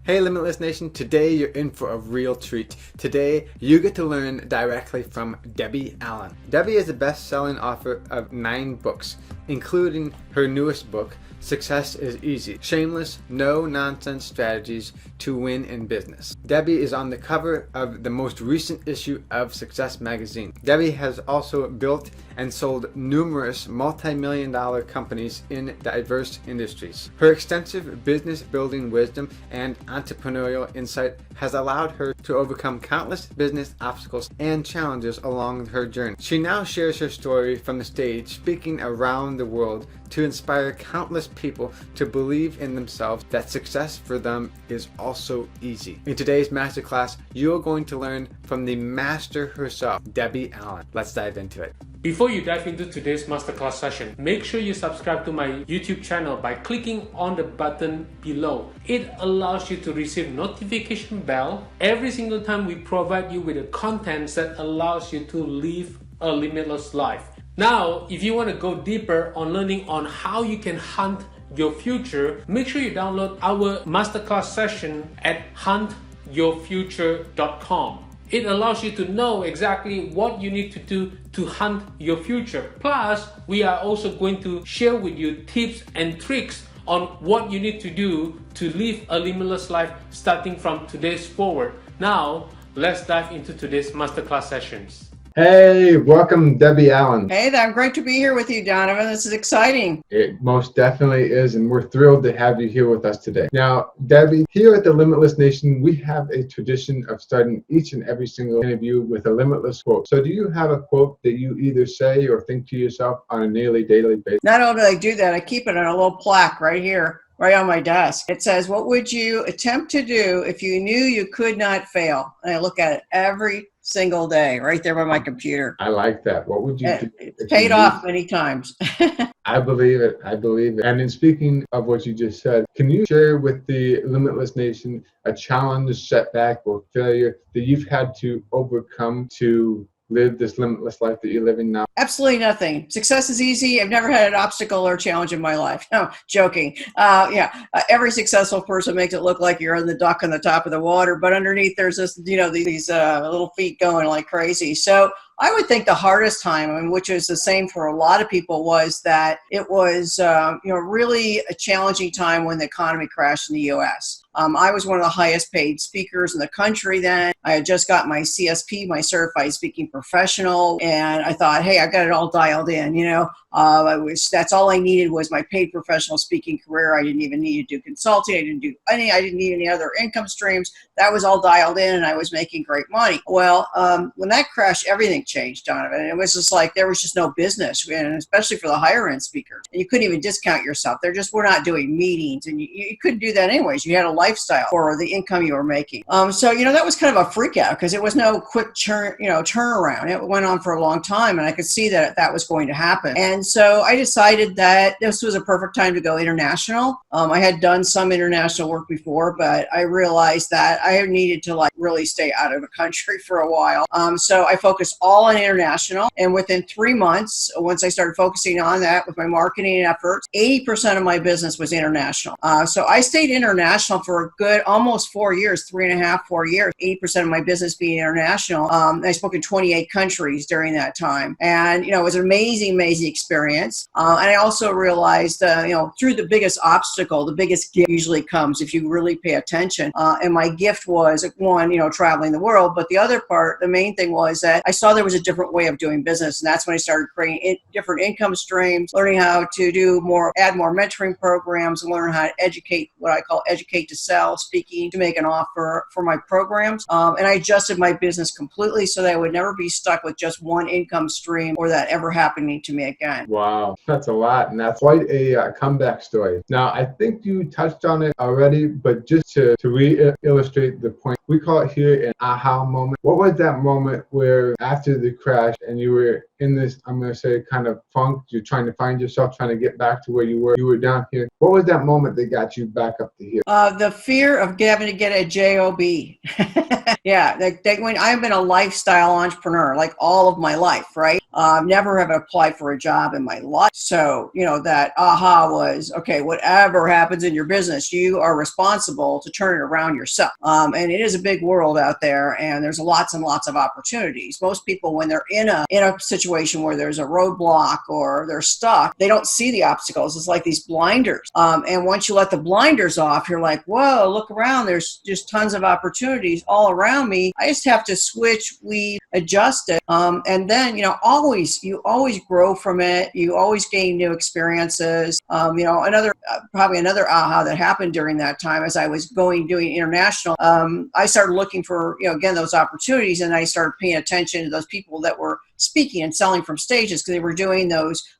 Hey Limitless Nation, today you're in for a real treat. Today you get to learn directly from Debbie Allen. Debbie is the best-selling author of 9 books, including her newest book, Success is Easy, Shameless, No-Nonsense Strategies to Win in Business. Debbie is on the cover of the most recent issue of Success magazine. Debbie has also built and sold numerous multi-million-dollar companies in diverse industries. Her extensive business building wisdom and entrepreneurial insight has allowed her to overcome countless business obstacles and challenges along her journey. She now shares her story from the stage, speaking around the world to inspire countless people to believe in themselves that success for them is also easy. In today's masterclass, you're going to learn from the master herself, Debbie Allen. Let's dive into it. Before you dive into today's masterclass session, make sure you subscribe to my YouTube channel by clicking on the button below. It allows you to receive notification bell every single time we provide you with the content that allows you to live a limitless life. Now, if you want to go deeper on learning on how you can hunt your future, make sure you download our masterclass session at huntyourfuture.com. It allows you to know exactly what you need to do to hunt your future. Plus, we are also going to share with you tips and tricks on what you need to do to live a limitless life starting from today's forward. Now, let's dive into today's masterclass sessions. Hey, welcome Debbie Allen. Hey, I'm great to be here with you, Donovan. This is exciting. It most definitely is, and we're thrilled to have you here with us today. Now, Debbie, here at the Limitless Nation, we have a tradition of starting each and every single interview with a limitless quote. So do you have a quote that you either say or think to yourself on a nearly daily basis? Not only do I do that, I keep it on a little plaque right here, right on my desk. It says, what would you attempt to do if you knew you could not fail? And I look at it every single day right there by my computer. I like that. What would you do? It's paid off many times. I believe it. I believe it. And in speaking of what you just said, can you share with the Limitless Nation a challenge, setback, or failure that you've had to overcome to live this limitless life that you're living now? Absolutely nothing. Success is easy. I've never had an obstacle or challenge in my life. No, joking. Every successful person makes it look like you're on the dock on the top of the water, but underneath there's this, these little feet going like crazy. So I would think the hardest time, which is the same for a lot of people, was that it was, really a challenging time when the economy crashed in the U.S. I was one of the highest paid speakers in the country then. I had just got my CSP, my Certified Speaking Professional, and I thought, hey, I got it all dialed in, that's all I needed was my paid professional speaking career. I didn't even need to do consulting. I didn't need any other income streams. That was all dialed in and I was making great money. Well, when that crashed, everything changed, Donovan. It was just like there was just no business, and especially for the higher end speakers. And you couldn't even discount yourself. We're not doing meetings, and you couldn't do that anyways. You had a lifestyle for the income you were making. That was kind of a freak out because it was no quick turnaround. It went on for a long time, and I could see that was going to happen. And so I decided that this was a perfect time to go international. I had done some international work before, but I realized that I needed to really stay out of the country for a while. So I focused all on international, and within 3 months, once I started focusing on that with my marketing efforts, 80% of my business was international. So I stayed international for a good almost 4 years, 3.5, 4 years, 80% of my business being international. I spoke in 28 countries during that time, and it was an amazing experience. And I also realized, through the biggest obstacle, the biggest gift usually comes if you really pay attention. And my gift was one, traveling the world, but the other part, the main thing was that I saw there was a different way of doing business, and that's when I started creating different income streams, learning how to add more mentoring programs, and learn how to educate, what I call educate to sell, speaking to make an offer for my programs. And I adjusted my business completely so that I would never be stuck with just one income stream or that ever happening to me again. Wow, that's a lot, and that's quite a comeback story. Now, I think you touched on it already, but just to re-illustrate the point, we call call it here an aha moment. What was that moment where after the crash and you were in this, I'm going to say, kind of funk, you're trying to find yourself, trying to get back to where you were down here. What was that moment that got you back up to here? The fear of having to get a job. Yeah, when I've been a lifestyle entrepreneur like all of my life, right? Never have applied for a job in my life. So, that aha was, okay, whatever happens in your business, you are responsible to turn it around yourself. And it is a big world out there, and there's lots and lots of opportunities. Most people, when they're in a situation where there's a roadblock or they're stuck, they don't see the obstacles. It's like these blinders. And once you let the blinders off, you're like, whoa, look around. There's just tons of opportunities all around me. I just have to switch, weed, adjust it. And then, you always grow from it. You always gain new experiences. Probably another aha that happened during that time as I was doing international. I started looking for, again, those opportunities, and I started paying attention to those people that were speaking and selling from stages, because they were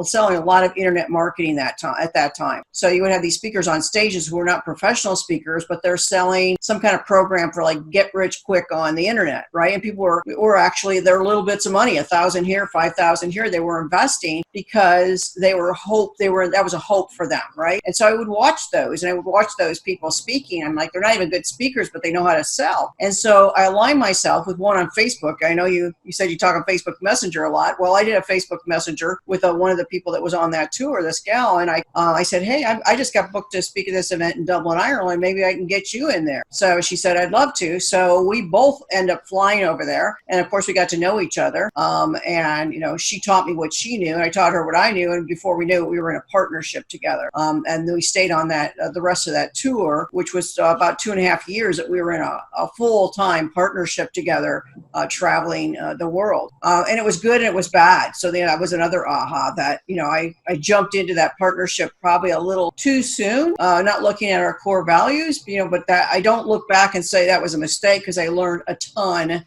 selling a lot of internet marketing at that time. So you would have these speakers on stages who were not professional speakers, but they're selling some kind of program for like get rich quick on the internet, right? And people were actually, their little bits of money, 1,000 here, 5,000 here, they were investing because that was a hope for them, right? And so I would watch those, and I would watch those people speaking. I'm like, they're not even good speakers, but they know how to sell. And so I aligned myself with one on Facebook. I know you said you talk on Facebook Messenger a lot. Well, I did a Facebook Messenger with one of the people that was on that tour, this gal, and I said, hey, I just got booked to speak at this event in Dublin, Ireland. Maybe I can get you in there. So she said, I'd love to. So we both end up flying over there, and of course we got to know each other. And she taught me what she knew, and I taught her what I knew. And before we knew it, we were in a partnership together. And then we stayed on that the rest of that tour, which was about 2.5 years that we were in a full-time partnership together, traveling the world. And it was good and it was bad. So that was another aha that, I jumped into that partnership probably a little too soon, not looking at our core values, but that I don't look back and say that was a mistake, because I learned a ton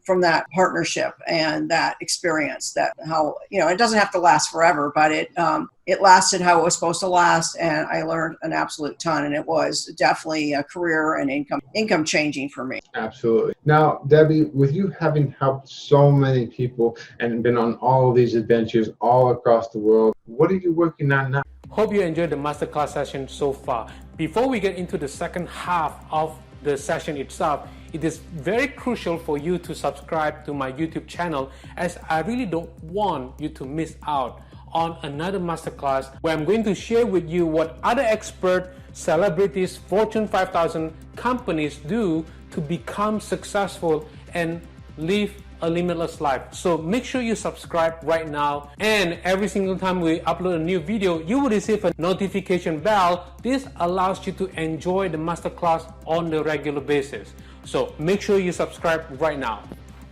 from that partnership and that experience, that how, it doesn't have to last forever, but it lasted how it was supposed to last, and I learned an absolute ton, and it was definitely a career and income changing for me. Absolutely. Now, Debbie, with you having helped so many people and been on all of these adventures all across the world, what are you working on now? Hope you enjoyed the masterclass session so far. Before we get into the second half of the session itself, it is very crucial for you to subscribe to my YouTube channel, as I really don't want you to miss out on another masterclass where I'm going to share with you what other expert celebrities, Fortune 5,000 companies do to become successful and live a limitless life. So make sure you subscribe right now, and every single time we upload a new video, you will receive a notification bell. This allows you to enjoy the masterclass on the regular basis. So make sure you subscribe right now.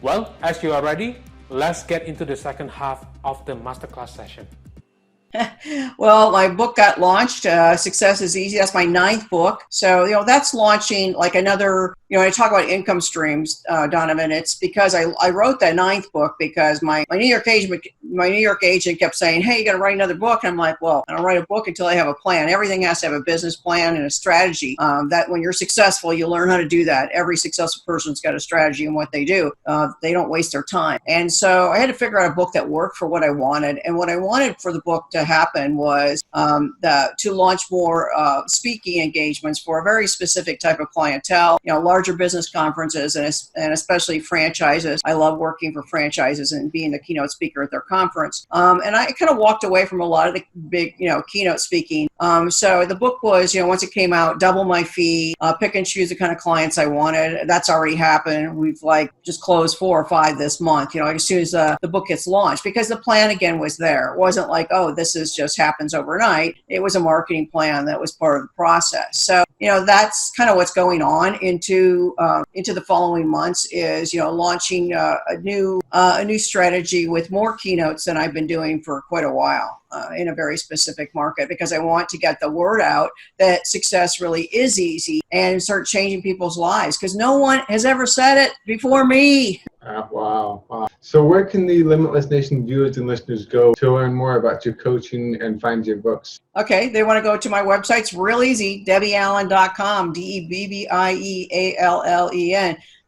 Well, as you are ready, let's get into the second half of the masterclass session. Well, my book got launched. Success is Easy. That's my 9th book. So, that's launching like another, I talk about income streams, Donovan. It's because I wrote that 9th book because my New York agent kept saying, hey, you got to write another book. And I'm like, well, I don't write a book until I have a plan. Everything has to have a business plan and a strategy. That when you're successful, you learn how to do that. Every successful person's got a strategy in what they do. They don't waste their time. And so I had to figure out a book that worked for what I wanted. And what I wanted for the book to happen was to launch more speaking engagements for a very specific type of clientele, larger business conferences and especially franchises. I love working for franchises and being the keynote speaker at their conference. And I kind of walked away from a lot of the big, keynote speaking. So the book was, once it came out, double my fee, pick and choose the kind of clients I wanted. That's already happened. We've just closed 4 or 5 this month, as soon as the book gets launched, because the plan again was there. It wasn't like, oh, this is just happens overnight. It was a marketing plan that was part of the process. So, that's kind of what's going on into the following months is, launching a new strategy with more keynotes than I've been doing for quite a while. In a very specific market, because I want to get the word out that success really is easy and start changing people's lives, because no one has ever said it before me. Wow. So where can the Limitless Nation viewers and listeners go to learn more about your coaching and find your books? Okay, they want to go to my website. It's real easy, debbieallen.com, DebbieAllen.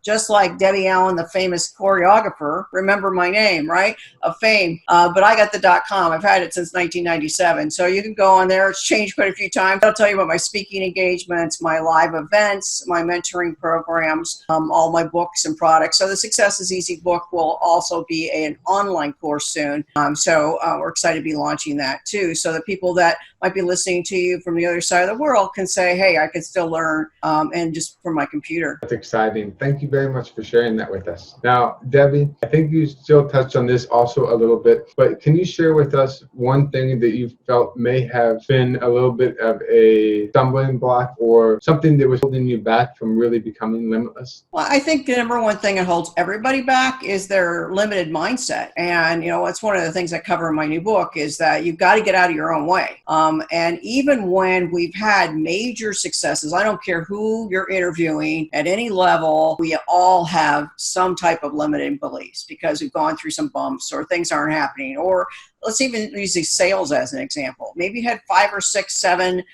just like Debbie Allen, the famous choreographer. Remember my name, right? Of fame. But I got the .com. I've had it since 1997. So you can go on there. It's changed quite a few times. I'll tell you about my speaking engagements, my live events, my mentoring programs, all my books and products. So the Success is Easy book will also be an online course soon. So we're excited to be launching that too. So the people that might be listening to you from the other side of the world can say, hey, I can still learn and just from my computer. That's exciting. Thank you very much for sharing that with us. Now, Debbie, I think you still touched on this also a little bit, but can you share with us one thing that you felt may have been a little bit of a stumbling block or something that was holding you back from really becoming limitless? Well, I think the number one thing that holds everybody back is their limited mindset. And, it's one of the things I cover in my new book is that you've got to get out of your own way. And even when we've had major successes, I don't care who you're interviewing at any level, we all have some type of limiting beliefs because we've gone through some bumps or things aren't happening. Or let's even use these sales as an example. Maybe you had 5 or 6, 7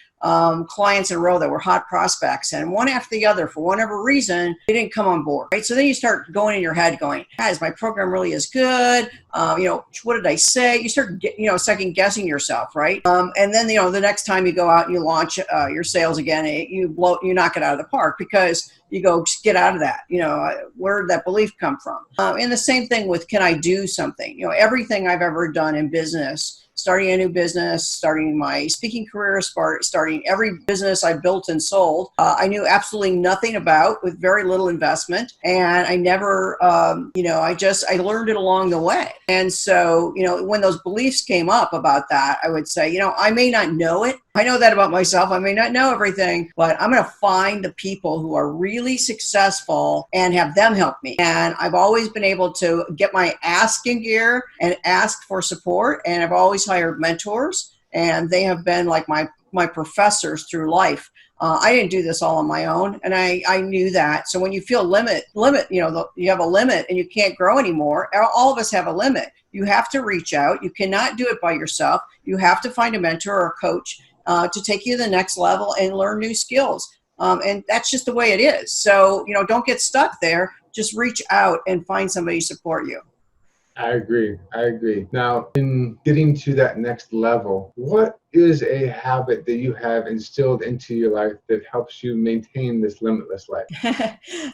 clients in a row that were hot prospects, and one after the other, for whatever reason, they didn't come on board, right? So then you start going in your head going, is my program really as good? What did I say? You start, second guessing yourself, right? And then, the next time you go out and you launch your sales again, you knock it out of the park because you go, just get out of that. Where did that belief come from? And the same thing with, can I do something? Everything I've ever done in business, starting a new business, starting my speaking career, starting every business I built and sold, I knew absolutely nothing about with very little investment. And I never, I learned it along the way. And so, when those beliefs came up about that, I would say, I may not know it. I know that about myself. I may not know everything, but I'm going to find the people who are really successful and have them help me. And I've always been able to get my ask in gear and ask for support. And I've always hired mentors, and they have been like my professors through life. I didn't do this all on my own, and I knew that. So when you feel limit, you have a limit and you can't grow anymore. All of us have a limit. You have to reach out. You cannot do it by yourself. You have to find a mentor or a coach to take you to the next level and learn new skills. And that's just the way it is. So, don't get stuck there. Just reach out and find somebody to support you. I agree. Now, in getting to that next level, what is a habit that you have instilled into your life that helps you maintain this limitless life?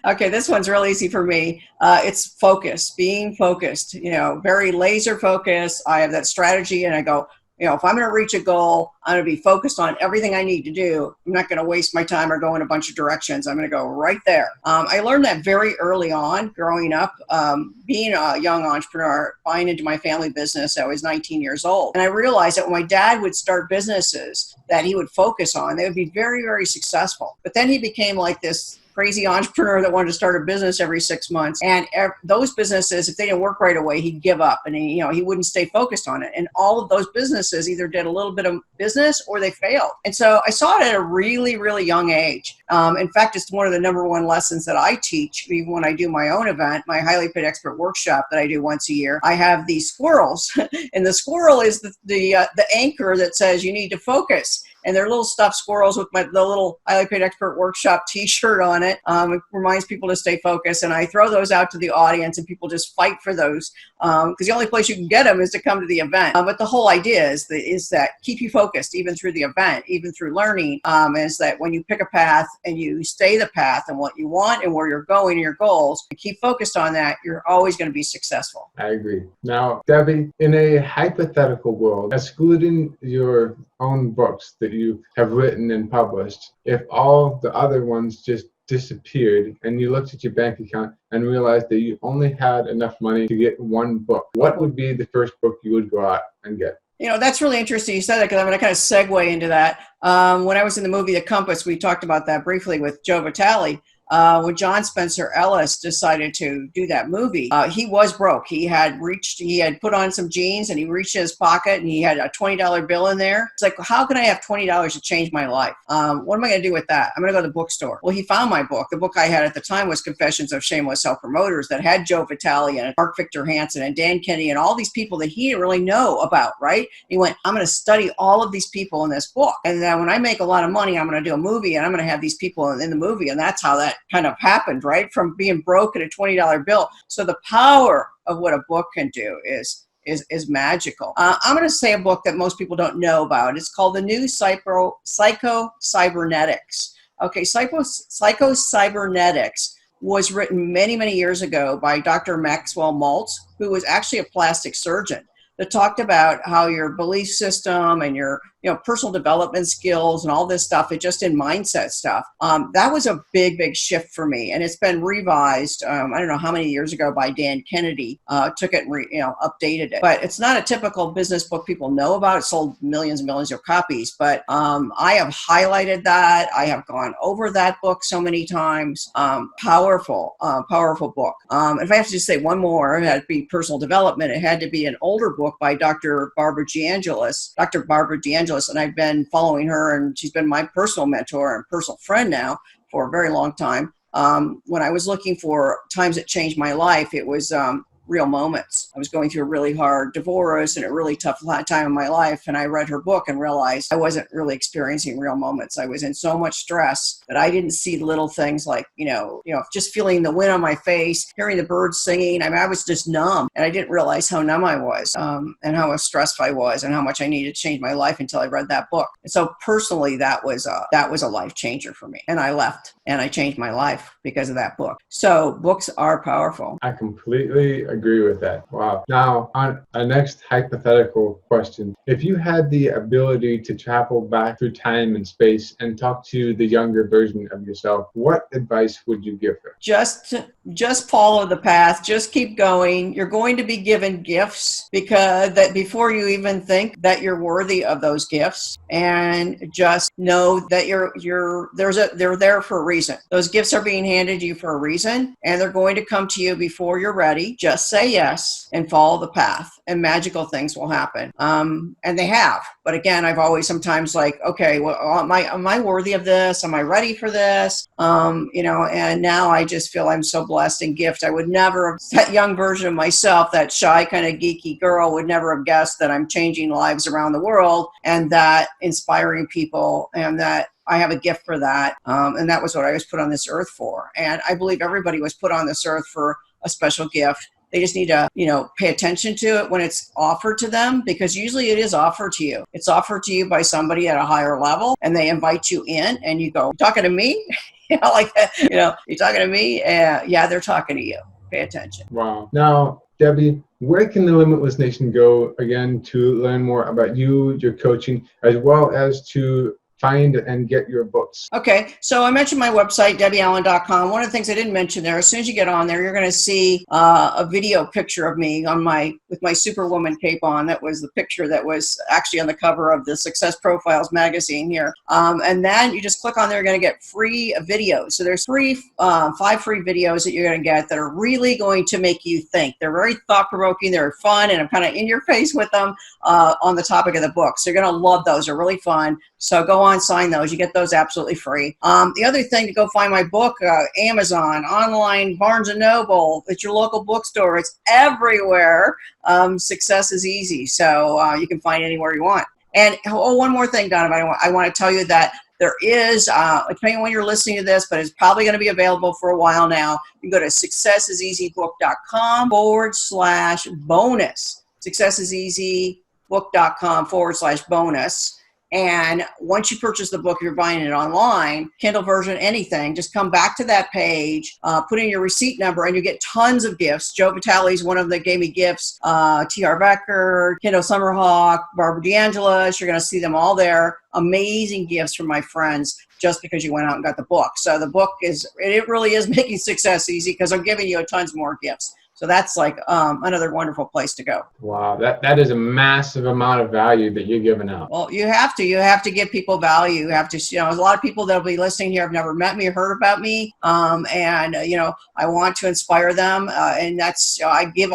Okay, this one's real easy for me. It's focus, being focused, very laser focused. I have that strategy and I go, if I'm going to reach a goal, I'm going to be focused on everything I need to do. I'm not going to waste my time or go in a bunch of directions. I'm going to go right there. I learned that very early on growing up, being a young entrepreneur, buying into my family business. I was 19 years old. And I realized that when my dad would start businesses that he would focus on, they would be very, very successful. But then he became like this crazy entrepreneur that wanted to start a business every 6 months. And those businesses, if they didn't work right away, he'd give up and he wouldn't stay focused on it. And all of those businesses either did a little bit of business or they failed. And so I saw it at a really, really young age. In fact, it's one of the number one lessons that I teach, even when I do my own event, my highly paid expert workshop that I do once a year. I have these squirrels, and the squirrel is the anchor that says you need to focus. And they're little stuffed squirrels with the little highly paid expert workshop t-shirt on it. It reminds people to stay focused. And I throw those out to the audience and people just fight for those because the only place you can get them is to come to the event. But the whole idea is that keep you focused even through the event, even through learning, is that when you pick a path and you stay the path and what you want and where you're going and your goals, and keep focused on that, you're always going to be successful. I agree. Now, Debbie, in a hypothetical world, excluding your own books that you have written and published, if all the other ones just disappeared and you looked at your bank account and realized that you only had enough money to get one book, what would be the first book you would go out and get? That's really interesting you said that because I'm going to kind of segue into that. When I was in the movie The Compass, we talked about that briefly with Joe Vitale. When John Spencer Ellis decided to do that movie, he was broke. He had put on some jeans and he reached in his pocket and he had a $20 bill in there. It's like, how can I have $20 to change my life? What am I going to do with that? I'm going to go to the bookstore. Well, he found my book. The book I had at the time was Confessions of Shameless Self-Promoters that had Joe Vitale and Mark Victor Hansen and Dan Kennedy and all these people that he didn't really know about, right? He went, I'm going to study all of these people in this book. And then when I make a lot of money, I'm going to do a movie and I'm going to have these people in the movie. And that's how that kind of happened, right? From being broke at a $20 bill. So the power of what a book can do is magical. I'm going to say a book that most people don't know about. It's called The New Psycho-Cybernetics. Okay, Psycho-Cybernetics was written many, many years ago by Dr. Maxwell Maltz, who was actually a plastic surgeon, that talked about how your belief system and your personal development skills and all this stuff, it just in mindset stuff. That was a big, big shift for me. And it's been revised, I don't know how many years ago, by Dan Kennedy, took it and updated it. But it's not a typical business book people know about. It sold millions and millions of copies. But I have highlighted that. I have gone over that book so many times. Powerful book. If I have to just say one more, it had to be personal development. It had to be an older book by Dr. Barbara DeAngelis. And I've been following her, and she's been my personal mentor and personal friend now for a very long time. When I was looking for times that changed my life, it was Real Moments. I was going through a really hard divorce and a really tough time in my life, and I read her book and realized I wasn't really experiencing real moments. I was in so much stress that I didn't see little things like, just feeling the wind on my face, hearing the birds singing. I mean, I was just numb, and I didn't realize how numb I was, and how stressed I was, and how much I needed to change my life until I read that book. And so personally, that was a life changer for me. And I left, and I changed my life because of that book. So books are powerful. I completely agree with that. Wow. Now, on a next hypothetical question. If you had the ability to travel back through time and space and talk to the younger version of yourself, what advice would you give her? Just follow the path. Just keep going. You're going to be given gifts because that before you even think that you're worthy of those gifts, and just know that they're there for a reason. Those gifts are being handed to you for a reason, and they're going to come to you before you're ready. Just say yes and follow the path, and magical things will happen. And they have. But again, I've always sometimes okay, well, am I worthy of this? Am I ready for this? And now I just feel I'm so blessed and gifted. I would never, that young version of myself, that shy kind of geeky girl, would never have guessed that I'm changing lives around the world, and that inspiring people, and that I have a gift for that. And that was what I was put on this earth for. And I believe everybody was put on this earth for a special gift. They just need to, pay attention to it when it's offered to them, because usually it is offered to you. It's offered to you by somebody at a higher level, and they invite you in, and you go, talking to me? You're talking to me? Yeah, they're talking to you. Pay attention. Wow. Now, Debbie, where can the Limitless Nation go again to learn more about you, your coaching, as well as to find and get your books? Okay, so I mentioned my website, debbieallen.com. One of the things I didn't mention there, as soon as you get on there, you're going to see a video picture of me with my Superwoman cape on. That was the picture that was actually on the cover of the Success Profiles magazine here. And then you just click on there, you're going to get free videos. So there's 5 free videos that you're going to get that are really going to make you think. They're very thought-provoking, they're fun, and I'm kind of in your face with them on the topic of the book. So you're going to love those. They're really fun. So go on, sign those. You get those absolutely free. The other thing, to go find my book, Amazon, online, Barnes & Noble, at your local bookstore. It's everywhere. Success is easy. So you can find it anywhere you want. And one more thing, Donovan, I want to tell you that there is, depending on when you're listening to this, but it's probably going to be available for a while now. You can go to successiseasybook.com/bonus. successiseasybook.com/bonus. And once you purchase the book, if you're buying it online, Kindle version, anything, just come back to that page, put in your receipt number, and you get tons of gifts. Joe Vitale's one of them that gave me gifts. T.R. Becker, Kendall Summerhawk, Barbara DeAngelis. You're going to see them all there. Amazing gifts from my friends just because you went out and got the book. So the book it really is making success easy, because I'm giving you tons more gifts. So that's another wonderful place to go. Wow, that is a massive amount of value that you're giving out. Well, you have to give people value. You have to, a lot of people that'll be listening here have never met me or heard about me. I want to inspire them. And that's, I give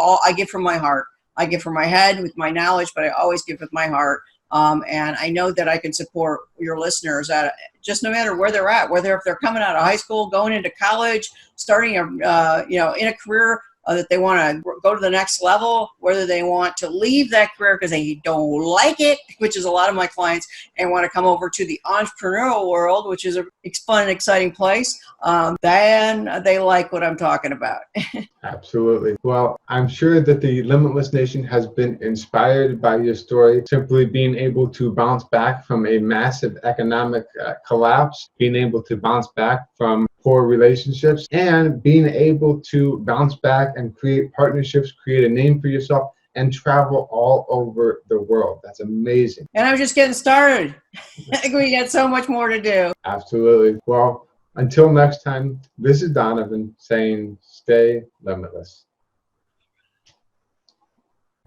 from my heart. I give from my head with my knowledge, but I always give with my heart. And I know that I can support your listeners at just no matter where they're at, whether if they're coming out of high school, going into college, starting in a career, that they want to go to the next level, whether they want to leave that career because they don't like it, which is a lot of my clients, and want to come over to the entrepreneurial world, which is a fun and exciting place, then they like what I'm talking about. Absolutely. Well, I'm sure that the Limitless Nation has been inspired by your story, simply being able to bounce back from a massive economic collapse, being able to bounce back from poor relationships, and being able to bounce back and create partnerships, create a name for yourself, and travel all over the world. That's amazing. And I'm just getting started. I think we got so much more to do. Absolutely. Well, until next time, this is Donovan saying stay limitless.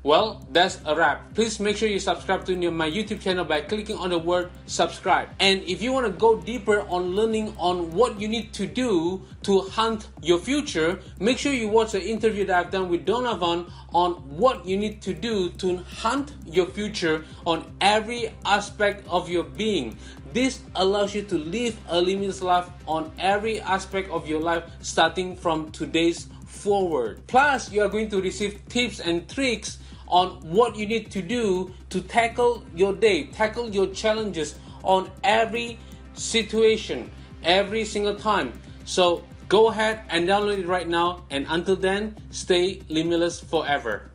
Well, that's a wrap. Please make sure you subscribe to my YouTube channel by clicking on the word subscribe. And if you want to go deeper on learning on what you need to do to hunt your future, make sure you watch the interview that I've done with Donovan on what you need to do to hunt your future on every aspect of your being. This allows you to live a limitless life on every aspect of your life starting from today's forward. Plus, you are going to receive tips and tricks on what you need to do to tackle your day, tackle your challenges on every situation, every single time. So go ahead and download it right now, and until then, stay limitless forever.